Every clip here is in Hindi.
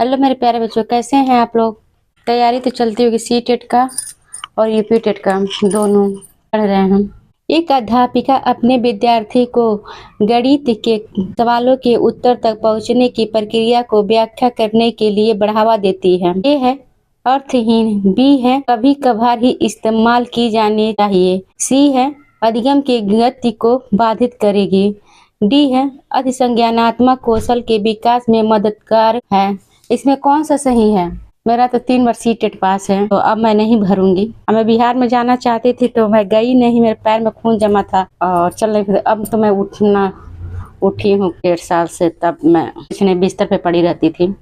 हेलो मेरे प्यारे बच्चों, कैसे हैं आप लोग। तैयारी तो चलती होगी सी टेट का और यूपी टेट का, दोनों पढ़ रहे हैं हम। एक अध्यापिका अपने विद्यार्थी को गणित के सवालों के उत्तर तक पहुंचने की प्रक्रिया को व्याख्या करने के लिए बढ़ावा देती है। ए है अर्थहीन, बी है कभी कभार ही इस्तेमाल की जानी चाहिए, सी है अधिगम की गति को बाधित करेगी, डी है अधिसंज्ञानात्मक कौशल के विकास में मददगार है। इसमें कौन सा सही है। मेरा तो 3 बार सी टेट पास है, तो अब मैं नहीं भरूंगी। मैं बिहार में जाना चाहती थी तो मैं गई नहीं, मेरे पैर में खून जमा था और चल नहीं। अब तो मैं उठी हूँ 1.5 साल से, तब मैं पिछले बिस्तर पे पड़ी रहती थी,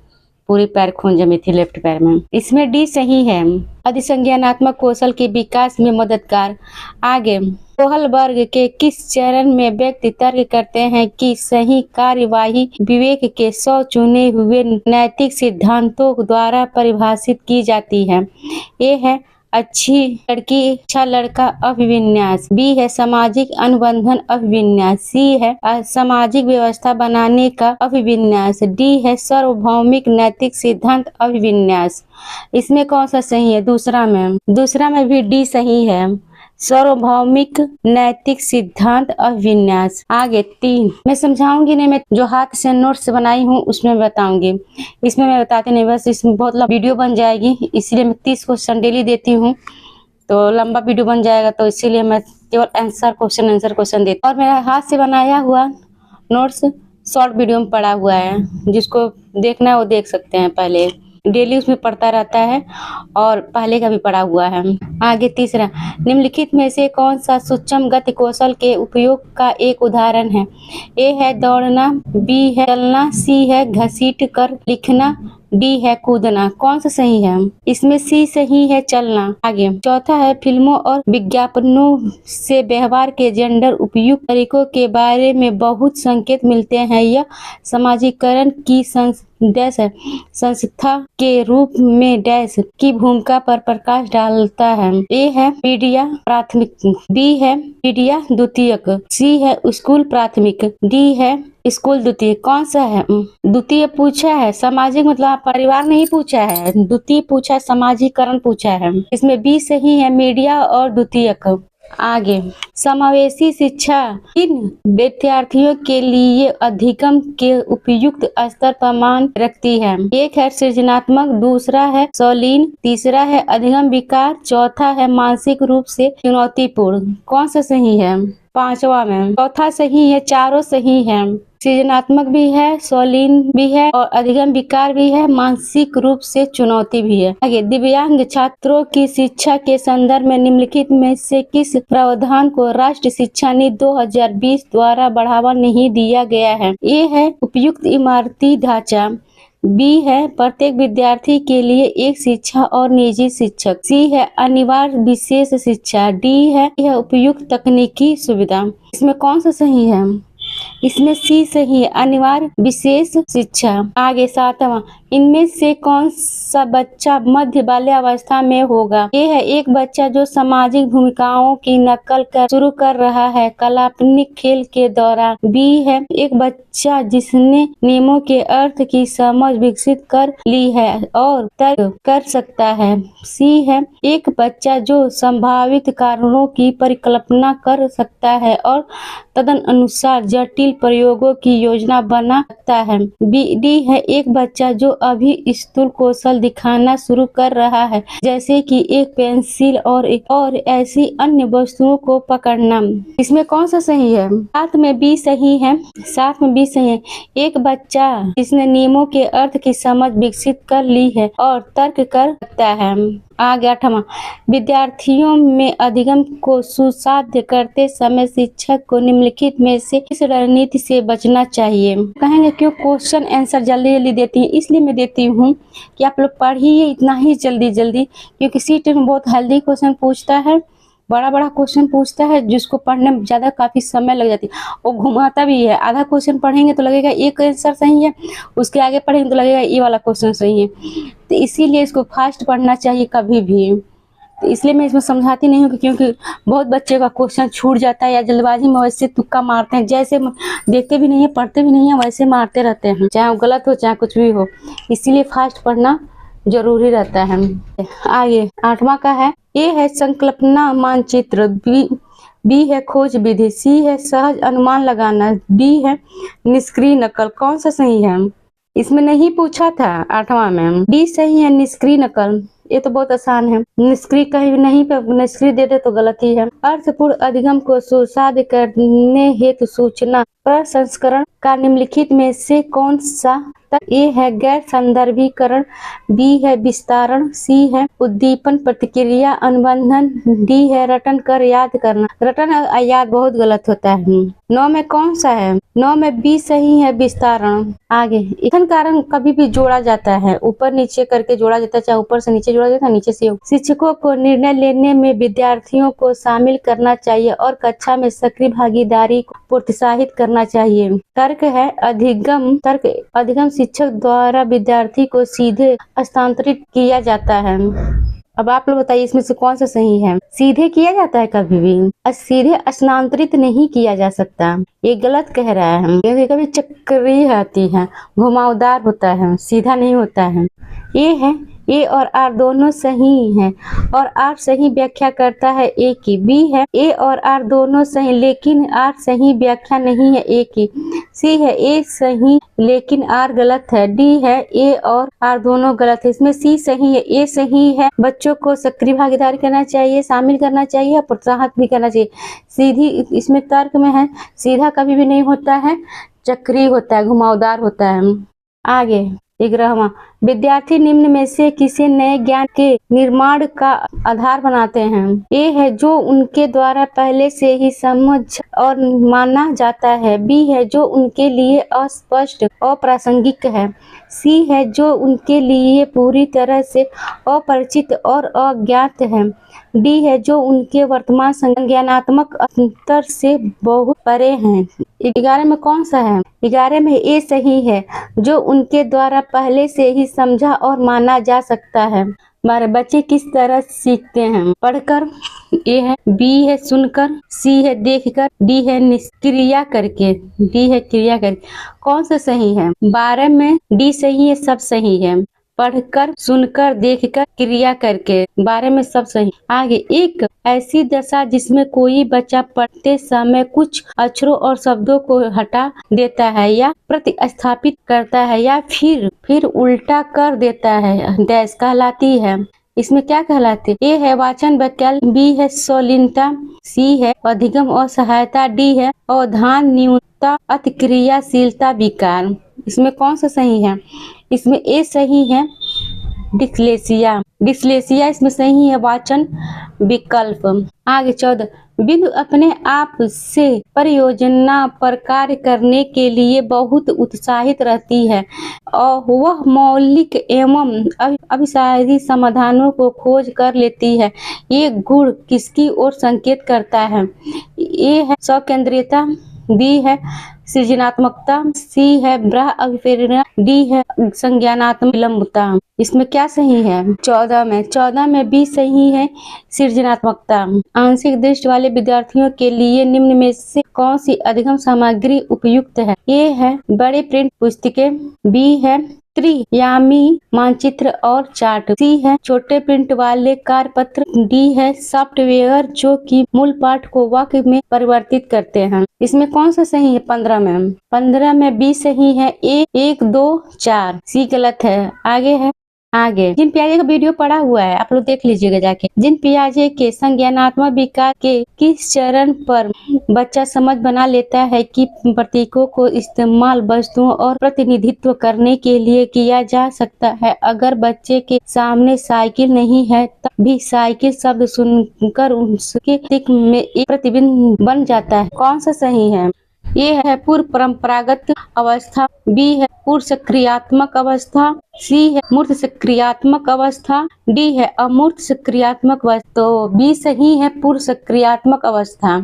पूरी पैर खून जमी थी लेफ्ट पैर में। इसमें डी सही है, अधिसंज्ञानात्मक कौशल के विकास में मददगार। आगे, कोहल वर्ग के किस चरण में व्यक्ति तर्क करते हैं कि सही कार्यवाही विवेक के 100 चुने हुए नैतिक सिद्धांतों द्वारा परिभाषित की जाती है। ए है अच्छी लड़की अच्छा लड़का अभिविन्यास, बी है सामाजिक अनुबंधन अभिविन्यास, सी है सामाजिक व्यवस्था बनाने का अभिविन्यास, डी है सार्वभौमिक नैतिक सिद्धांत अभिविन्यास। इसमें कौन सा सही है। दूसरा में भी डी सही है, सार्वभौमिक नैतिक सिद्धांत अभिविन्यास। आगे 3 मैं समझाऊंगी नहीं, मैं जो हाथ से नोट्स बनाई हूँ उसमें बताऊंगी, इसमें मैं बताती नहीं, बस इसमें बहुत लंबा वीडियो बन जाएगी, इसलिए मैं 30 क्वेश्चन डेली देती हूँ, तो लंबा वीडियो बन जाएगा, तो इसीलिए मैं केवल आंसर क्वेश्चन देती हूँ। और मेरा हाथ से बनाया हुआ नोट्स शॉर्ट वीडियो में पड़ा हुआ है, जिसको देखना है वो देख सकते हैं, पहले डेली उसमें पढ़ता रहता है और पहले का भी पढ़ा हुआ है। आगे तीसरा, निम्नलिखित में से कौन सा सूक्ष्म गति कौशल के उपयोग का एक उदाहरण है। ए है दौड़ना, बी है चलना, सी है घसीट कर लिखना, डी है कूदना। कौन सा सही है। इसमें सी सही है, चलना। आगे चौथा है, फिल्मों और विज्ञापनों से व्यवहार के जेंडर उपयुक्त तरीकों के बारे में बहुत संकेत मिलते हैं। यह समाजीकरण की संस्था के रूप में डैश की भूमिका पर प्रकाश डालता है। ए है मीडिया प्राथमिक, बी है मीडिया द्वितीयक, सी है स्कूल प्राथमिक, डी है स्कूल द्वितीय। कौन सा है। द्वितीय पूछा है, सामाजिक मतलब परिवार नहीं पूछा है, द्वितीय पूछा है, समाजीकरण पूछा है। इसमें बी सही है, मीडिया और द्वितीयक। आगे, समावेशी शिक्षा किन विद्यार्थियों के लिए अधिगम के उपयुक्त स्तर पर मान रखती है। एक है सृजनात्मक, दूसरा है शालीन, तीसरा है अधिगम विकार, चौथा है मानसिक रूप से चुनौतीपूर्ण। कौन सा सही है। 5वां में चौथा सही है, चारों सही है, सृजनात्मक भी है, शालीन भी है और अधिगम विकार भी है, मानसिक रूप से चुनौती भी है। आगे, दिव्यांग छात्रों की शिक्षा के संदर्भ में निम्नलिखित में से किस प्रावधान को राष्ट्रीय शिक्षा नीति 2020 द्वारा बढ़ावा नहीं दिया गया है। ए है उपयुक्त इमारती ढांचा, बी है प्रत्येक विद्यार्थी के लिए एक शिक्षा और निजी शिक्षक, सी है अनिवार्य विशेष शिक्षा, डी है उपयुक्त तकनीकी सुविधा। इसमें कौन सा सही है। इसमें सी सही है, अनिवार्य विशेष शिक्षा। आगे 7वां, इनमें से कौन सा बच्चा मध्य बाल्यावस्था में होगा। ये है एक बच्चा जो सामाजिक भूमिकाओं की नकल कर शुरू कर रहा है काल्पनिक खेल के दौरान, बी है एक बच्चा जिसने नियमों के अर्थ की समझ विकसित कर ली है और तर्क कर सकता है, सी है एक बच्चा जो संभावित कारणों की परिकल्पना कर सकता है और तदन अनुसार जटिल प्रयोगों की योजना बना सकता है, डी है एक बच्चा जो अभी स्थूल कौशल दिखाना शुरू कर रहा है, जैसे कि एक पेंसिल और ऐसी अन्य वस्तुओं को पकड़ना। इसमें कौन सा सही है। 7 में बी सही है, 7 में बी सही है, एक बच्चा जिसने नियमों के अर्थ की समझ विकसित कर ली है और तर्क कर सकता है। आगे 8वां, विद्यार्थियों में अधिगम को सुसाध्य करते समय शिक्षक को निम्नलिखित में से किस रणनीति से बचना चाहिए। कहेंगे क्यों क्वेश्चन आंसर जल्दी जल्दी देती है, इसलिए मैं देती हूँ कि आप लोग पढ़िए इतना ही जल्दी जल्दी, क्योंकि सीट में बहुत हेल्दी क्वेश्चन पूछता है, बड़ा बड़ा क्वेश्चन पूछता है, जिसको पढ़ने में ज़्यादा काफ़ी समय लग जाती है, वो घुमाता भी है। आधा क्वेश्चन पढ़ेंगे तो लगेगा एक आंसर सही है, उसके आगे पढ़ेंगे तो लगेगा ये वाला क्वेश्चन सही है, तो इसीलिए इसको फास्ट पढ़ना चाहिए कभी भी। इसलिए मैं इसमें समझाती नहीं हूँ क्योंकि बहुत बच्चे का क्वेश्चन छूट जाता है या जल्दबाजी में वैसे तुक्का मारते हैं, जैसे देखते भी नहीं है पढ़ते भी नहीं है वैसे मारते रहते हैं, चाहे वो गलत हो चाहे कुछ भी हो। इसीलिए फास्ट पढ़ना जरूरी रहता है। आगे 8वां का है, ए है संकल्पना मानचित्र, बी है खोज विधि, सी है सहज अनुमान लगाना, डी है निष्क्रिय नकल। कौन सा सही है? इसमें नहीं पूछा था 8वां में। डी सही है निष्क्रिय नकल, ये तो बहुत आसान है। निष्क्रिय कहीं नहीं पे निष्क्रिय दे दे तो गलत ही है। अर्थपूर्ण अधिगम को सुसाध्य करने हेतु सूचना प्रसंस्करण का निम्नलिखित में से कौन सा? ए है गैर संदर्भीकरण, बी है विस्तारण, सी है उद्दीपन प्रतिक्रिया अनुबंधन, डी है रटन कर याद करना। रटन याद बहुत गलत होता है। 9 में कौन सा है? 9 में बी सही है विस्तारण। आगे इथन कारण कभी भी जोड़ा जाता है, ऊपर नीचे करके जोड़ा जाता है, चाहे ऊपर से नीचे जोड़ा जाता है नीचे से। शिक्षकों को निर्णय लेने में विद्यार्थियों को शामिल करना चाहिए और कक्षा में सक्रिय भागीदारी को प्रोत्साहित करना चाहिए। तर्क है अधिगम शिक्षक द्वारा विद्यार्थी को सीधे हस्तांतरित किया जाता है। अब आप लोग बताइए इसमें से कौन सा सही है? सीधे किया जाता है कभी भी, सीधे स्थानांतरित नहीं किया जा सकता। ये गलत कह रहा है, कभी कभी चक्रीय आती है, घुमावदार होता है, सीधा नहीं होता है। ये है ए और आर दोनों सही हैं और आर सही व्याख्या करता है ए की। बी है ए और आर दोनों सही लेकिन आर सही व्याख्या नहीं है ए की। सी है ए सही लेकिन आर गलत है। डी है ए और आर दोनों गलत है। इसमें सी सही है, ए सही है। बच्चों को सक्रिय भागीदारी करना चाहिए, शामिल करना चाहिए, प्रोत्साहित भी करना चाहिए। सीधी इसमें तर्क में है, सीधा कभी भी नहीं होता है, चक्रीय होता है, घुमावदार होता है। आगे 11वां, विद्यार्थी निम्न में से किसी नए ज्ञान के निर्माण का आधार बनाते हैं। ए है जो उनके द्वारा पहले से ही समझ और माना जाता है। बी है जो उनके लिए अस्पष्ट और अप्रासंगिक है। सी है जो उनके लिए पूरी तरह से अपरिचित और अज्ञात है। डी है जो उनके वर्तमान संज्ञानात्मक अंतर से बहुत परे हैं। 11 में कौन सा है? 11 में ए सही है, जो उनके द्वारा पहले से ही समझा और माना जा सकता है। हमारे बच्चे किस तरह सीखते हैं? पढ़कर, ए है, बी है सुनकर, सी है देखकर, डी है निष्क्रिया करके, डी है क्रिया करके। कौन सा सही है? 12 में डी सही है, सब सही है। पढ़कर, सुनकर, देखकर, क्रिया करके, 12 में सब सही। आगे एक ऐसी दशा जिसमें कोई बच्चा पढ़ते समय कुछ अक्षरों और शब्दों को हटा देता है या प्रतिस्थापित करता है या फिर उल्टा कर देता है, डैश कहलाती है। इसमें क्या कहलाते? ए है वाचन वैकल्प, बी है शालीनता, सी है अधिगम और सहायता, डी है अवधान न्यूनता अतिक्रियाशीलता विकार। इसमें कौन सा सही है? इसमें ए सही है डिस्लेक्सिया इसमें सही है वाचन विकल्प। आगे 14, बिंदु अपने आप से परियोजना पर कार्य करने के लिए बहुत उत्साहित रहती है और वह मौलिक एवं अभिसारी समाधानों को खोज कर लेती है। ये गुण किसकी ओर संकेत करता है? ए है स्वकेंद्रियता, बी है सृजनात्मकता, सी है ब्रह अभिप्रेरणा, डी है संज्ञानात्मक विलंबता। इसमें क्या सही है? 14 में बी सही है सृजनात्मकता। आंशिक दृष्टि वाले विद्यार्थियों के लिए निम्न में से कौन सी अधिगम सामग्री उपयुक्त है? ए है बड़े प्रिंट पुस्तकें, बी है त्रियामी मानचित्र और चार्ट, सी है छोटे प्रिंट वाले कार्यपत्र, डी है सॉफ्टवेयर जो कि मूल पाठ को वाक्य में परिवर्तित करते हैं। इसमें कौन सा सही है? 15 में बी सही है, ए 1 2 4, सी गलत है। आगे जिन पियाजे का वीडियो पड़ा हुआ है आप लोग देख लीजिएगा जाके। जिन पियाजे के संज्ञानात्मक विकास के किस चरण पर बच्चा समझ बना लेता है कि प्रतीकों को इस्तेमाल वस्तुओं और प्रतिनिधित्व करने के लिए किया जा सकता है। अगर बच्चे के सामने साइकिल नहीं है तब भी साइकिल शब्द सुनकर उसके प्रतीक में एक प्रतिबिंब बन जाता है। कौन सा सही है? ये है पूर्व परंपरागत अवस्था, बी है पूर्व सक्रियात्मक अवस्था, सी है मूर्त सक्रियात्मक अवस्था, डी है अमूर्त सक्रियात्मक अवस्था। तो बी सही है पूर्व सक्रियात्मक अवस्था।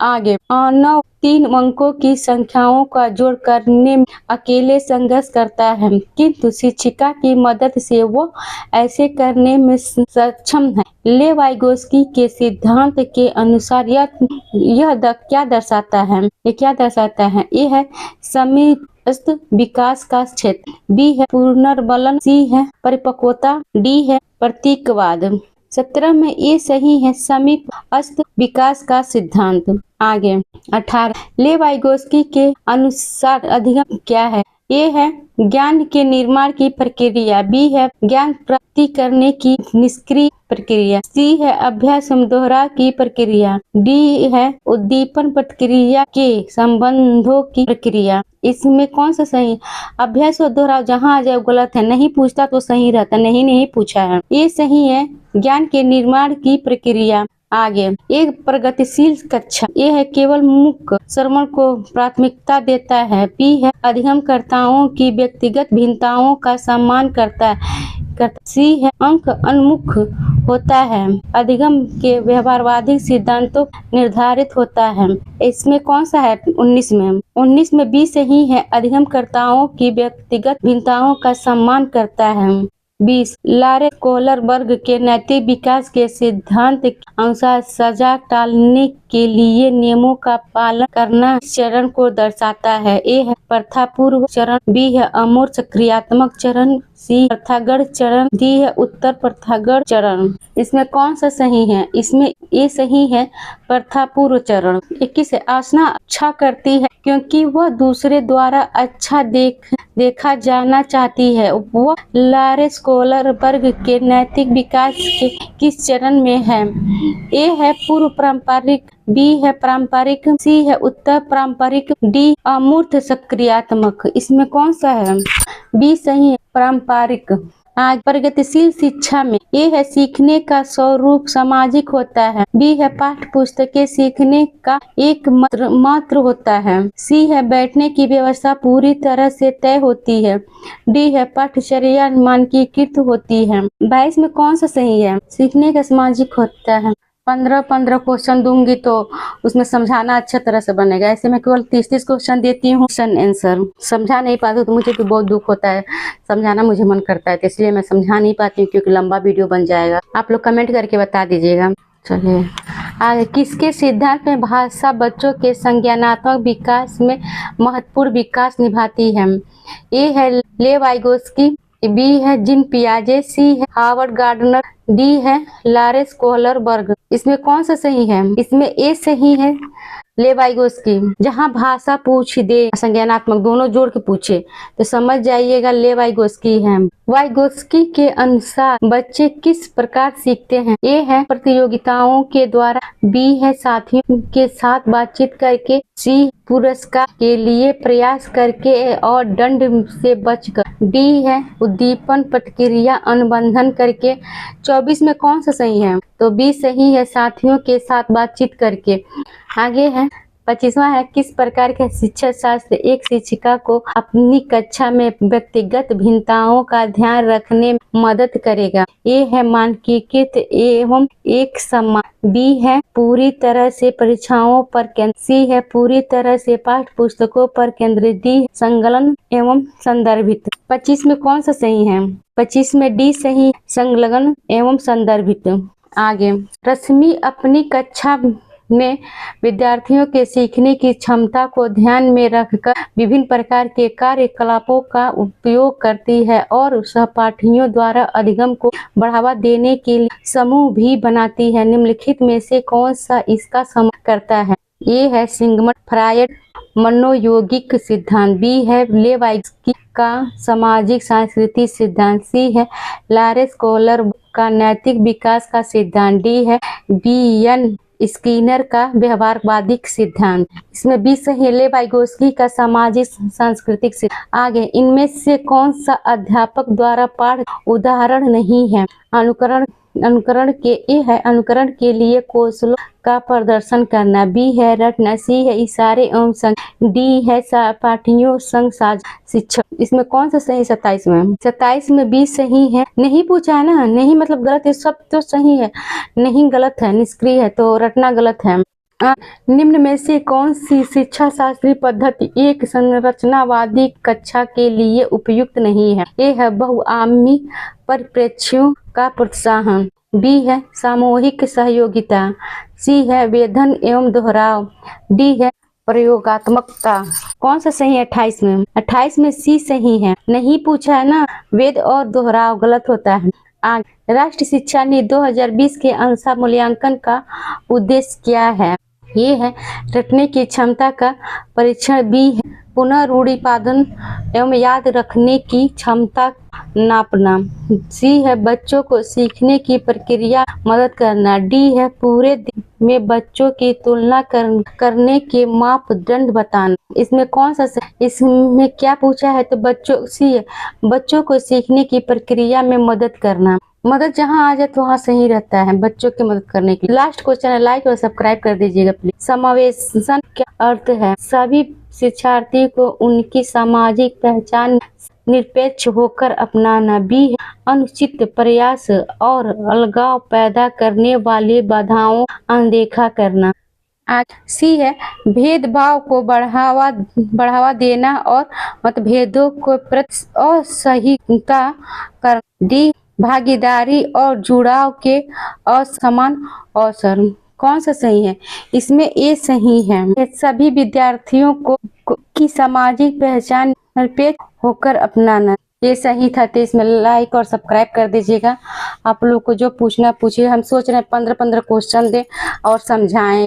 आगे 9 3 अंकों की संख्याओं का जोड़ करने में अकेले संघर्ष करता है, किंतु शिक्षिका की मदद से वो ऐसे करने में सक्षम है। लेवाइगोस्की के सिद्धांत के अनुसार क्या दर्शाता है? ये क्या दर्शाता है? ये है समीपस्थ विकास का क्षेत्र, बी है पुनर्बलन, सी है परिपक्वता, डी है प्रतीकवाद। 17 में ये सही है समीपस्थ विकास का सिद्धांत। आगे 18 लेवाइगोस्की के अनुसार अधिगम क्या है? ए है ज्ञान के निर्माण की प्रक्रिया, बी है ज्ञान प्राप्ति करने की निष्क्रिय प्रक्रिया, सी है अभ्यास दोहराव की प्रक्रिया, डी है उद्दीपन प्रक्रिया के संबंधों की प्रक्रिया। इसमें कौन सा सही है? अभ्यास और दोहराव जहाँ आ जाए गलत है, नहीं पूछता तो सही रहता, नहीं पूछा है, ये सही है ज्ञान के निर्माण की प्रक्रिया। आगे एक प्रगतिशील कक्षा, ये है केवल मुख्य श्रवण को प्राथमिकता देता है, पी है अधिगमकर्ताओं की व्यक्तिगत भिन्नताओं का सम्मान करता है, सी है अंक उन्मुख होता है, अधिगम के व्यवहारवादी सिद्धांतों निर्धारित होता है। इसमें कौन सा है? 19 में बी सही है अधिगमकर्ताओं की व्यक्तिगत भिन्नताओं का सम्मान करता है। 20 लारे कोहलरबर्ग के नैतिक विकास के सिद्धांत के अनुसार सजा टालने के लिए नियमों का पालन करना इस चरण को दर्शाता है। ए है प्रथापूर्व चरण, बी है अमूर्त क्रियात्मक चरण, सी प्रथागढ़ चरण, डी है उत्तर प्रथागढ़ चरण। इसमें कौन सा सही है? इसमें ये सही है प्रथापूर्व चरण। 21 है आसना अच्छा करती है क्योंकि वह दूसरे द्वारा अच्छा देखा जाना चाहती है। वह लारे कोहलरबर्ग के नैतिक विकास के किस चरण में है? ए है पूर्व पारंपरिक, बी है पारंपरिक, सी है उत्तर पारंपरिक, डी अमूर्त सक्रियात्मक। इसमें कौन सा है? बी सही है पारंपरिक। आज प्रगतिशील शिक्षा में ए है सीखने का स्वरूप सामाजिक होता है, बी है पाठ्य पुस्तकें सीखने का एक मात्र होता है, सी है बैठने की व्यवस्था पूरी तरह से तय होती है, डी है पाठ्यचर्या मानकीकृत होती है। 22 में कौन सा सही है? सीखने का सामाजिक होता है। 15 क्वेश्चन दूंगी तो उसमें समझाना अच्छा तरह से बनेगा। ऐसे मैं केवल 30 क्वेश्चन देती हूँ, क्वेश्चन आंसर समझा नहीं पाती तो मुझे भी बहुत दुख होता है, समझाना मुझे मन करता है, तो इसलिए मैं समझा नहीं पाती हूँ क्योंकि लंबा वीडियो बन जाएगा। आप लोग कमेंट करके बता दीजिएगा। चलिए आगे, किसके सिद्धांत में भाषा बच्चों के संज्ञानात्मक विकास में महत्वपूर्ण विकास निभाती है? ए है लेवाइगोस्की, बी है जीन पियाजे, सी है हार्वर्ड गार्डनर, डी है लारे कोहलरबर्ग। इसमें कौन सा सही है? इसमें ए सही है लेवाइगोस्की। जहाँ भाषा पूछ दे संज्ञानात्मक दोनों जोड़ के पूछे तो समझ जाइएगा लेवाइगोस्की है। वाइगोस्की के अनुसार बच्चे किस प्रकार सीखते हैं? ए है प्रतियोगिताओं के द्वारा, बी है साथियों के साथ बातचीत करके, सी पुरस्कार के लिए प्रयास करके और दंड से बचकर, डी है उद्दीपन प्रक्रिया अनुबंधन करके। 24 में कौन सा सही है? तो बी सही है साथियों के साथ बातचीत करके। आगे है 25वां है किस प्रकार के शिक्षा शास्त्र एक शिक्षिका को अपनी कक्षा में व्यक्तिगत भिन्नताओं का ध्यान रखने में मदद करेगा? ए है मानकीकृत एवं एक समान, बी है पूरी तरह से परीक्षाओं पर केंद्रित, सी है पूरी तरह से पाठ्य पुस्तकों पर केंद्रित, डी संलग्न एवं संदर्भित। 25 में कौन सा सही है? 25 में डी सही, संलग्न एवं संदर्भित। आगे रश्मि अपनी कक्षा में विद्यार्थियों के सीखने की क्षमता को ध्यान में रखकर विभिन्न प्रकार के कार्यकलापों का उपयोग करती है और सहपाठियों द्वारा अधिगम को बढ़ावा देने के लिए समूह भी बनाती है। निम्नलिखित में से कौन सा इसका समर्थन करता है? ये है सिगमंड फ्रायड मनोयौगिक सिद्धांत, बी है लेवाइगोस्की का सामाजिक सांस्कृतिक सिद्धांत, सी है लारे कोहलरबर्ग का नैतिक विकास का सिद्धांत, डी है बी.एन. स्किनर का व्यवहारवादी सिद्धांत। इसमें बी सही लेवाइगोस्की का सामाजिक सांस्कृतिक सिद्धांत। आगे इनमें से कौन सा अध्यापक द्वारा पाठ उदाहरण नहीं है? अनुकरण के लिए कौशलों का प्रदर्शन करना, बी है रटना, सी है इशारे एवं संग, डी है सहपाठियों संग साझा शिक्षक। इसमें कौन सा सही? 27 में 27 में बी सही है। नहीं पूछा है ना, नहीं मतलब गलत है, सब तो सही है, नहीं गलत है, निष्क्रिय है तो रटना गलत है। निम्न में से कौन सी शिक्षा शास्त्रीय पद्धति एक संरचनावादी कक्षा के लिए उपयुक्त नहीं है? ए है बहुआयामी परिप्रेक्ष्यों का प्रोत्साहन, बी है सामूहिक सहयोगिता, सी है वेधन एवं दोहराव, डी है प्रयोगात्मकता। कौन सा सही है 28 में? 28 में सी सही है। नहीं पूछा है ना, वेद और दोहराव गलत होता है। राष्ट्रीय शिक्षा नीति 2020 के अनुसार मूल्यांकन का उद्देश्य क्या है? ये है रटने की क्षमता का परीक्षण, बी है पुनः रूढ़िपादन एवं याद रखने की क्षमता नापना, सी है बच्चों को सीखने की प्रक्रिया मदद करना, डी है पूरे दिन में बच्चों की तुलना करने के मापदंड बताना। इसमें कौन सा इसमें क्या पूछा है? तो सी है बच्चों को सीखने की प्रक्रिया में मदद करना। मदद जहाँ आ जाए तो वहाँ सही रहता है, बच्चों की मदद करने की। लास्ट क्वेश्चन है, लाइक और सब्सक्राइब कर दीजिएगा प्लीज। समावेशन क्या अर्थ है? सभी शिक्षार्थी को उनकी सामाजिक पहचान निरपेक्ष होकर अपनाना, बी है अनुचित प्रयास और अलगाव पैदा करने वाली बाधाओं अनदेखा करना, सी है भेदभाव को बढ़ावा देना और मतभेदों को प्रति असहिष्णुता कर, डी भागीदारी और जुड़ाव के असमान अवसर। कौन सा सही है? इसमें ए सही है। सभी विद्यार्थियों की सामाजिक पहचान निरपेक्ष होकर अपनाना, ये सही था। तो इसमें लाइक और सब्सक्राइब कर दीजिएगा। आप लोग को जो पूछना पूछिए। हम सोच रहे हैं 15-15 क्वेश्चन दें और समझाएं।